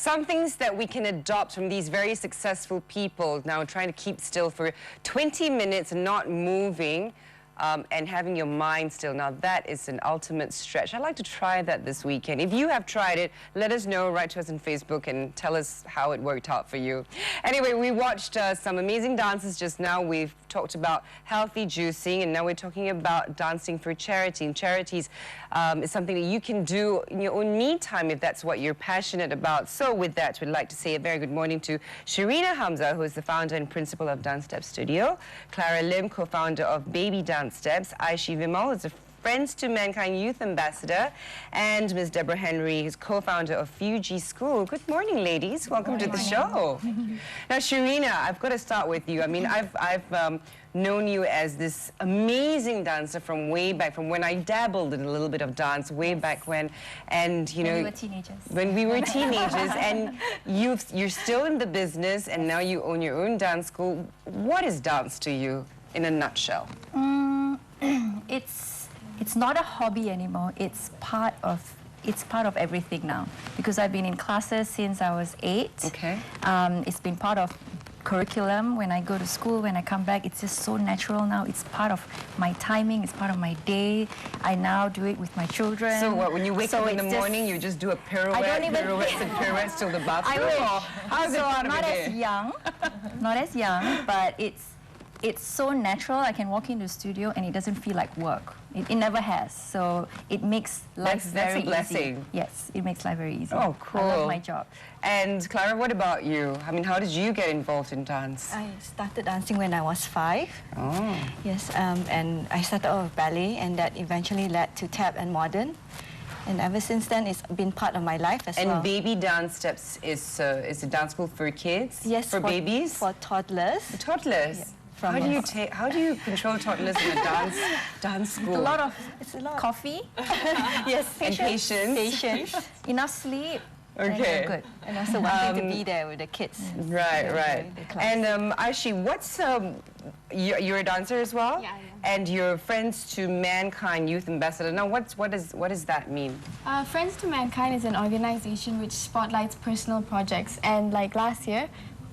some things that we can adopt from these very successful people now trying to keep still for 20 minutes and not moving. And having your mind still. Now, that is an ultimate stretch. I'd like to try that this weekend. If you have tried it, let us know. Write to us on Facebook and tell us how it worked out for you. Anyway, we watched some amazing dances just now. We've talked about healthy juicing, and now we're talking about dancing for charity. And charities is something that you can do in your own me time if that's what you're passionate about. So with that, we'd like to say a very good morning to Sharina Hamza, who is the founder and principal of Dance Step Studio, Clara Lim, co-founder of Baby Dance Steps, Aishi Vimal is a Friends to Mankind Youth Ambassador, and Ms. Deborah Henry is co-founder of Fuji School. Good morning, ladies. Welcome to the show. Now, Sharina, I've got to start with you. I mean, I've known you as this amazing dancer from way back, from when I dabbled in a little bit of dance way back when, and you know, when we were teenagers. When we were teenagers, and you're still in the business, and now you own your own dance school. What is dance to you, in a nutshell? It's not a hobby anymore. It's part of everything now, because I've been in classes since I was 8. Okay. It's been part of curriculum when I go to school, when I come back. It's just so natural now. It's part of my timing. It's part of my day. I now do it with my children. So what, when you wake up in the morning, you just do a pirouette, pirouettes till the bathroom? How's it part of not your as day? young, not as young, but it's so natural. I can walk into the studio and it doesn't feel like work. It never has. So it makes life very easy. That's a blessing. Yes, it makes life very easy. Oh, cool. I love my job. And Clara, what about you? I mean, how did you get involved in dance? I started dancing when I was 5. Oh. Yes, and I started off with ballet, and that eventually led to tap and modern. And ever since then, it's been part of my life as well. And Baby Dance Steps is a dance school for kids? Yes, for babies? For toddlers. For toddlers? Yeah. How do you control toddlers in a dance school? It's a lot. Coffee. Yes. Patience. And patience. Enough sleep. Okay. Good. And also wanting to be there with the kids. Right, right. And Aishi, what's you're a dancer as well? Yeah, I am. And you're Friends to Mankind Youth Ambassador. Now, what does that mean? Friends to Mankind is an organization which spotlights personal projects. And like last year,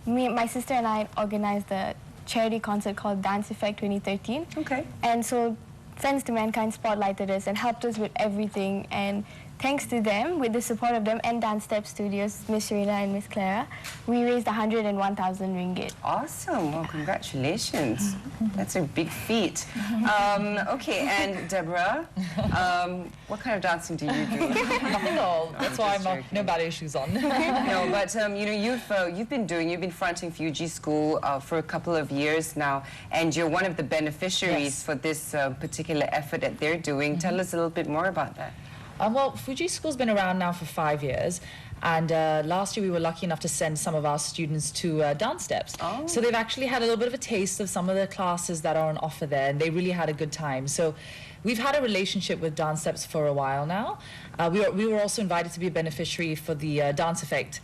my sister and I organized a charity concert called Dance Effect 2013. Okay. And so Friends to Mankind spotlighted us and helped us with everything. And thanks to them, with the support of them and Dance Step Studios, Miss Sharina and Miss Clara, we raised 101,000 ringgit. Awesome. Well, congratulations. That's a big feat. Okay, and Deborah, what kind of dancing do you do? Nothing at all. That's why I'm not, no bad issues on. No, but you know, you've been fronting Fuji School for a couple of years now, and you're one of the beneficiaries for this particular effort that they're doing. Tell us a little bit more about that. Well, Fuji School's been around now for 5 years, and last year we were lucky enough to send some of our students to Dance Steps. Oh. So they've actually had a little bit of a taste of some of the classes that are on offer there, and they really had a good time. So we've had a relationship with Dance Steps for a while now. We were also invited to be a beneficiary for the Dance Effect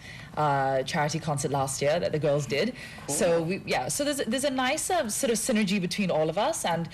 charity concert last year that the girls did. Cool. So so there's a nice sort of synergy between all of us, and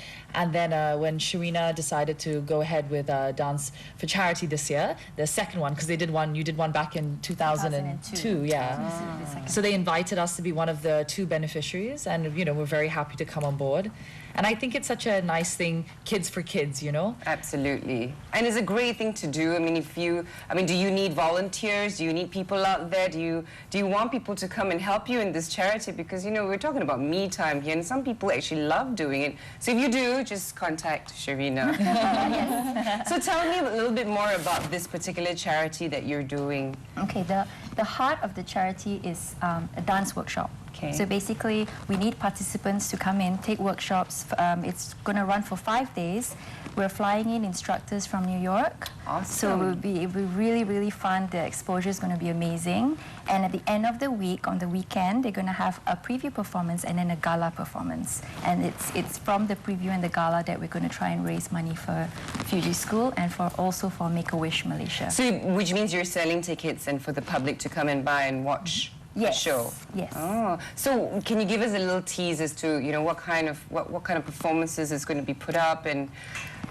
then when Sharina decided to go ahead with Dance for Charity this year, the second one, because you did one back in 2002, yeah. So they invited us to be one of the 2 beneficiaries, and you know, we're very happy to come on board. And I think it's such a nice thing, kids for kids, you know? Absolutely. And it's a great thing to do. I mean, do you need volunteers? Do you need people out there? Do you want people to come and help you in this charity? Because, you know, we're talking about me time here, and some people actually love doing it. So if you do, just contact Sharina. Yes. So tell me a little bit more about this particular charity that you're doing. Okay, the heart of the charity is a dance workshop. Okay. So basically, we need participants to come in, take workshops. It's going to run for 5 days. We're flying in instructors from New York. Awesome. So it'll be really, really fun. The exposure is going to be amazing. And at the end of the week, on the weekend, they're going to have a preview performance and then a gala performance. And it's from the preview and the gala that we're going to try and raise money for Fuji School and also for Make-A-Wish Malaysia. So, which means you're selling tickets and for the public to come and buy and watch the show? Yes. Oh, so can you give us a little tease as to, you know, what kind of performances is going to be put up, and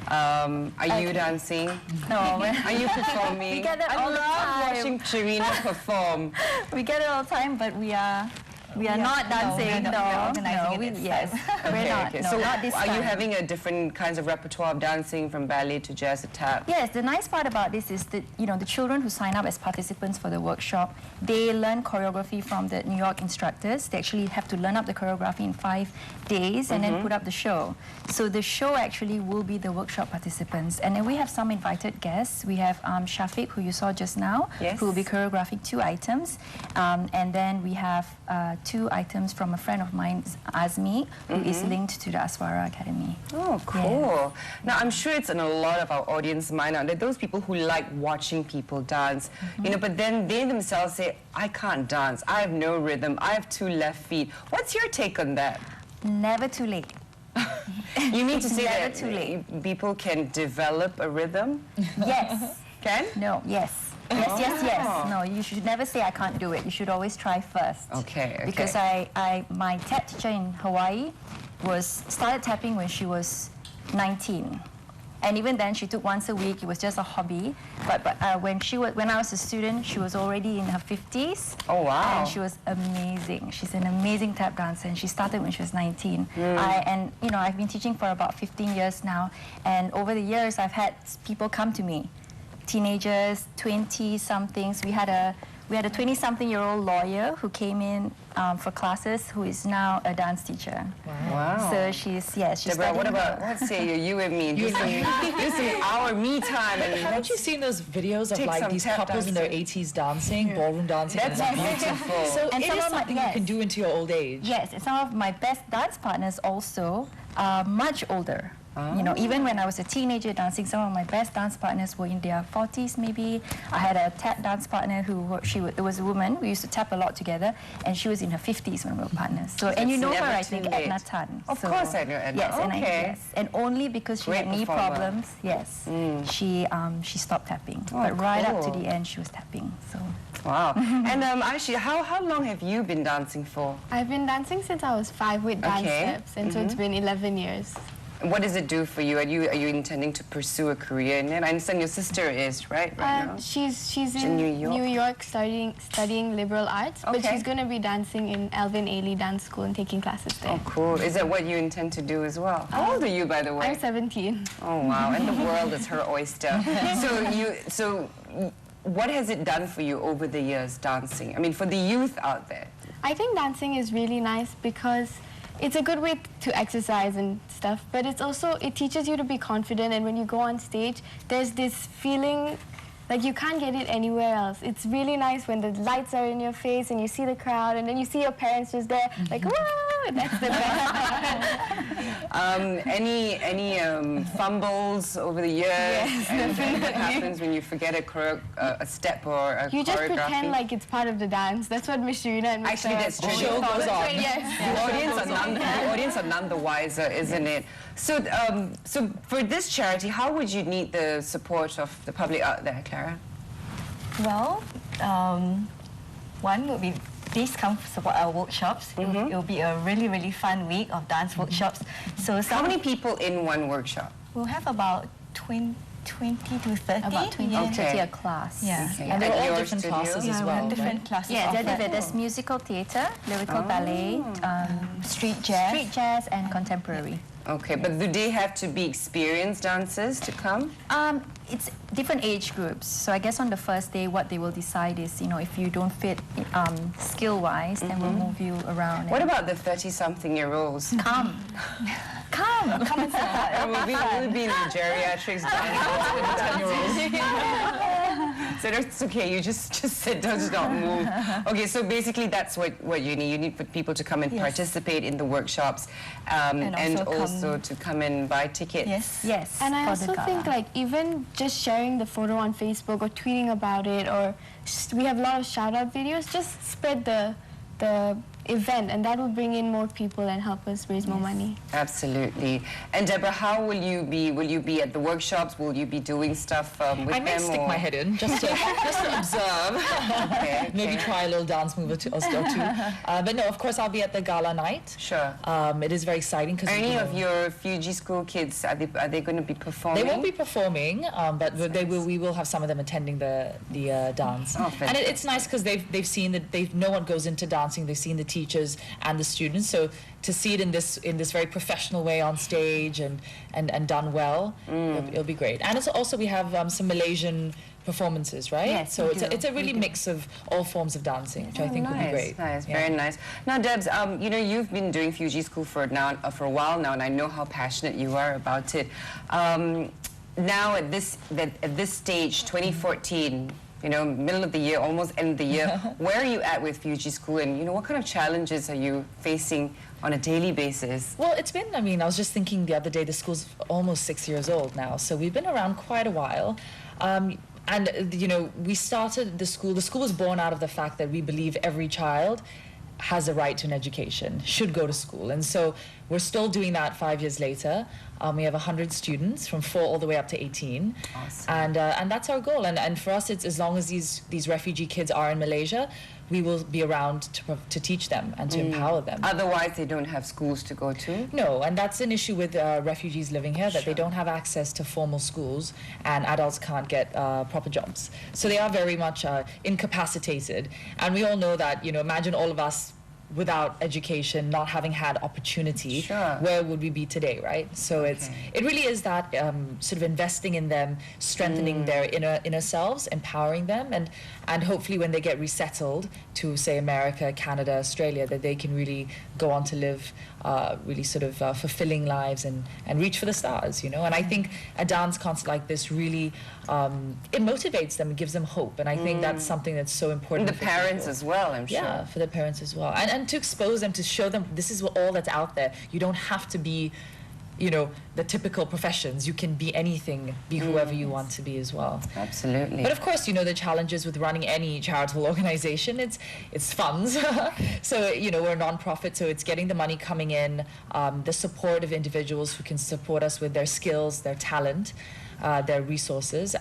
Are you dancing? No. Are you performing? We get it all the I love time. watching Sharina perform. We get it all the time, but we are not dancing. we're not organizing it this yes. We're not. Okay. No, So not this are you time. having a different kinds of repertoire of dancing, from ballet to jazz to tap? Yes, the nice part about this is that, the children who sign up as participants for the workshop, they learn choreography from the New York instructors. They actually have to learn up the choreography in 5 days and then put up the show. So the show actually will be the workshop participants. And then we have some invited guests. We have Shafiq, who you saw just now, Yes. who will be choreographing 2 items. And then we have 2 items from a friend of mine, Azmi, who is linked to the Aswara Academy. Oh, cool. Now, I'm sure it's in a lot of our audience mind now that those people who like watching people dance, but then they themselves say, I can't dance, I have no rhythm, I have 2 left feet. What's your take on that? Never too late. You mean to say Never that too late. people can develop a rhythm? Yes. Can? No, yes. Yes, yes, yes. No, you should never say I can't do it. You should always try first. Okay, okay. Because my tap teacher in Hawaii started tapping when she was 19. And even then, she took once a week. It was just a hobby. But when I was a student, she was already in her 50s. Oh, wow. And she was amazing. She's an amazing tap dancer, and she started when she was 19. I've been teaching for about 15 years now, and over the years, I've had people come to me, teenagers, 20-somethings. We had a 20-something-year-old lawyer who came in for classes, who is now a dance teacher. Wow. So she's Deborah, what say you and me? Do some hour me time. And Haven't you seen those videos of Take like some these tap couples in their dancing. 80s dancing, ballroom dancing? That's and beautiful. So And it some is of my- something you yes. can do into your old age. Yes, and some of my best dance partners also are much older. Even when I was a teenager dancing, some of my best dance partners were in their 40s maybe. I had a tap dance partner it was a woman. We used to tap a lot together, and she was in her 50s when we were partners. So, and you It's know her, never I too think, late. Edna Tan. Of course I know Edna. Yes, Okay. and only because she Great had knee performer. problems, yes, she stopped tapping. Oh, but right up to cool. the end, she was tapping. So. Wow. And actually, how long have you been dancing for? I've been dancing since I was 5 with dance Okay. steps, and so it's been 11 years. What does it do for you? Are you intending to pursue a career in it? I understand your sister is, right now? She's in in New York? studying liberal arts, but Okay. she's going to be dancing in Alvin Ailey Dance School and taking classes there. Oh, cool. Is that what you intend to do as well? How old are you, by the way? I'm 17. Oh, wow. And the world is her oyster. So what has it done for you over the years, dancing? I mean, for the youth out there. I think dancing is really nice because it's a good way to exercise and stuff, but it teaches you to be confident, and when you go on stage, there's this feeling like you can't get it anywhere else. It's really nice when the lights are in your face and you see the crowd, and then you see your parents just there, like, whoa, that's the best. Any fumbles over the years? Yes, And what happens when you forget a step or a You just choreography? pretend like it's part of the dance. That's what Miss Sharina and Miss Actually, that's true. Show goes on. Yes. The audience are none the wiser, isn't it? So for this charity, how would you need the support of the public out there, Clara? Well, one would be please come support our workshops. It will be a really, really fun week of dance workshops. So How many people in one workshop? We'll have about 20 to 30. About 20 yeah. to 30 a class. Yeah. Okay. And they're At all your different studio? classes Yeah, as we well. have different right? classes. Yeah, they're offered. different. There's musical theatre, lyrical ballet, Street jazz. street jazz, and contemporary. Okay, but do they have to be experienced dancers to come? It's different age groups. So I guess on the first day, what they will decide is, if you don't fit skill-wise, then we'll move you around. What and about the 30-something-year-olds? come? Come and support. We'll be in the geriatrics dancing with the 10-year-olds. So that's okay, you just sit down, just don't move. Okay, so basically that's what you need. You need for people to come and Yes. participate in the workshops and also also to come and buy tickets. Yes. Yes. And I for also the gala. think like even just sharing the photo on Facebook or tweeting about it, or we have a lot of shout out videos, just spread the event, and that will bring in more people and help us raise more money. Absolutely. And Deborah, how will you be? Will you be at the workshops? Will you be doing stuff with them? I may stick my head in just to observe. Okay, Maybe try a little dance move or two. But no, of course, I'll be at the gala night. Sure. It is very exciting because Any of your Fuji school kids, are they going to be performing? they won't be performing, but we will have some of them attending the dance. Oh, and it's nice because they've seen that no one goes into dancing. They've seen the teachers and the students, so to see it in this very professional way on stage and done well, it'll be great. And it's also we have some Malaysian performances, right? Yes, so we it's do. a really mix of all forms of dancing, which I think will be great. Nice, Yeah. very nice. Now, Debs, you know, you've been doing Fuji School for a while now, and I know how passionate you are about it. Now, at this stage, 2014, you know, middle of the year, almost end of the year, where are you at with Fuji School, and you know, what kind of challenges are you facing on a daily basis? Well, it's been, I mean, I was just thinking the other day, the school's almost 6 years old now, so we've been around quite a while. And, you know, we started the school was born out of the fact that we believe every child has a right to an education, should go to school. And so we're still doing that 5 years later. We have 100 students from 4 all the way up to 18. Awesome. And that's our goal. And for us, it's as long as these refugee kids are in Malaysia, we will be around to teach them and to empower them. Otherwise, they don't have schools to go to? No, and that's an issue with refugees living here, that they don't have access to formal schools, and adults can't get proper jobs. So they are very much incapacitated. And we all know that, you know, imagine all of us without education, not having had opportunity, Sure. where would we be today, right? So it really is that sort of investing in them, strengthening their inner selves, empowering them, and hopefully when they get resettled to, say, America, Canada, Australia, that they can really go on to live really sort of fulfilling lives and reach for the stars, you know? And I think a dance concert like this really, it motivates them, it gives them hope, and I think that's something that's so important. And the for parents people. as well, I'm sure. Yeah, for the parents as well. And to expose them, to show them this is all that's out there. You don't have to be, you know, the typical professions. You can be anything, be whoever you want to be as well. Absolutely. But of course, you know, the challenges with running any charitable organization, it's funds. So, you know, we're a non-profit, so it's getting the money coming in, the support of individuals who can support us with their skills, their talent, their resources,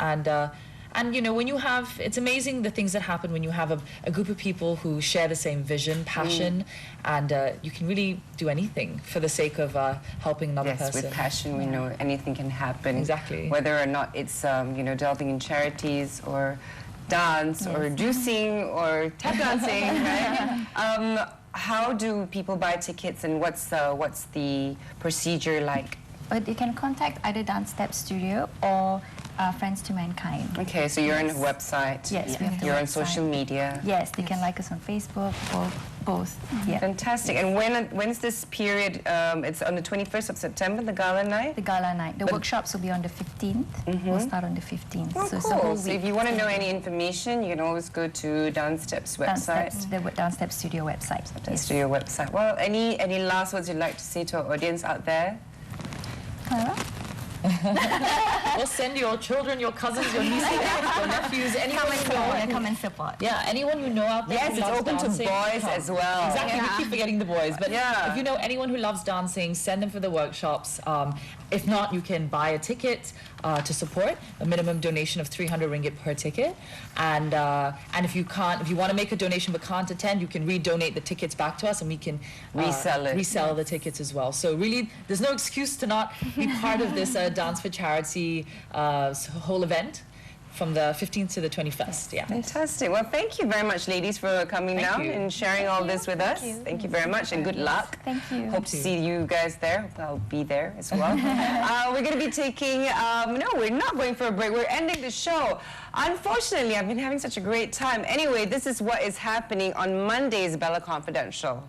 and you know, when you have, it's amazing the things that happen when you have a group of people who share the same vision, passion, and you can really do anything for the sake of helping another person. Yes, with passion, we know anything can happen. Exactly. Whether or not it's, you know, delving in charities or dance or juicing or tap dancing, right? How do people buy tickets, and what's the procedure like? But you can contact either Dance Step Studio or Friends to Mankind. Okay, so you're on a website. Yes, we have the You're on website. social media. Yes, they can like us on Facebook or both. Yeah. Fantastic. And when's this period? It's on the 21st of September, the gala night? The gala night. The workshops will be on the 15th. We'll start on the 15th. Oh, so it's a whole cool. So week. if you want to know any information, you can always go to Dance Step's Dance website. Steps, the Dance Step Studio website. Dance Studio website. Well, any last words you'd like to say to our audience out there? Clara? Or send your children, your cousins, your nieces, your nephews, anyone you know. Come and support. Yeah, anyone you know out there. Yes, who it's loves open to dancing, boys come. as well. Exactly, we keep forgetting the boys. But Yeah. if you know anyone who loves dancing, send them for the workshops. If not, you can buy a ticket to support, a minimum donation of 300 ringgit per ticket. And if you want to make a donation but can't attend, you can redonate the tickets back to us, and we can resell the tickets as well. So really, there's no excuse to not be part of this Dance4Charity whole event from the 15th to the 21st. Yeah. Fantastic. Well, thank you very much, ladies, for coming Thank down you. and sharing all this with us. Thank you very much, and good luck. Thank you. Hope to see you guys there. I'll be there as well. We're going to be taking, no, we're not going for a break. We're ending the show. Unfortunately, I've been having such a great time. Anyway, this is what is happening on Monday's Bella Confidential.